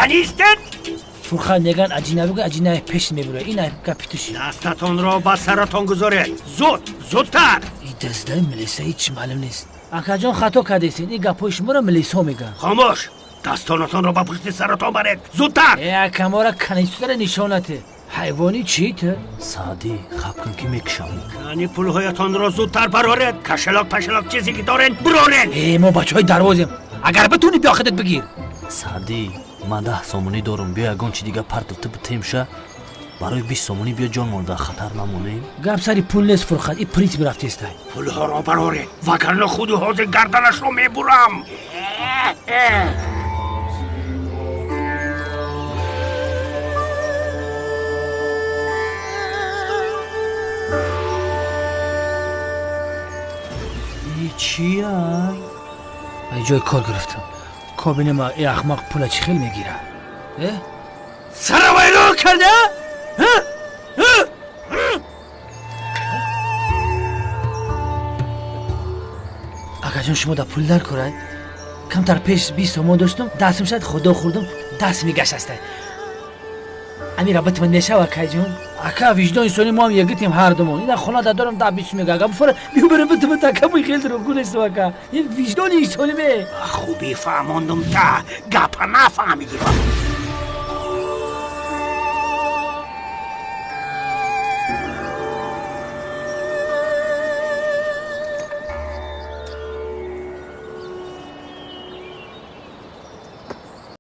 نیستید؟ فرخان نگن اجینبی اجینای پیش میبره این کاپیتوش دستتون رو با سرتون گذارید. زودتر. این دسته ملیسا هیچ معلوم نیست. آقا جان خطا کردین. این گپای شما رو ملیسا میگن. خاموش. دستانتون رو با پشت سرتون برید. زودتر. ای کامورا کنیستر نشانته. حیوانی چیته؟ سعدی خبکن که میکشم. یعنی پولهایتون رو زودتر برارید. کشلاک پشلاک چیزی که دارین برونین. ای ما بچهای دروازیم. اگر بتونی بیا خودت بگیر. سعدی من 10 سومونی دارم. بیا یگان چی دیگه پرتفته بتیم شه. برای 20 سومونی بیا جان مورد خطر نمونیم. گپ سری پول نیست فرخان. این پلیس برفته است. پولها رو برارید. وگرنه خودی حوض گردنش رو میبرم. چیه؟ ای جای کار گرفتم. کابین ما ای احمق پول چی خیلی میگیره. سروایلو کرده؟ آقا جان شما دا پول در کرای؟ کمتر پیش 20 تومان داشتم دستم شد خدا خوردم دست میگشت است. امیر رابط من نشه وکای جون. اکا وجدان انسانی ما هم یگتیم هر دومون. این خونه دارم دا 20 میگه. اگه بفر میبرم بتم تا کمی خیلی رو گونست وکا. این وجدان انسانی به خوبی فهموندم تا گپ نفهمیدی.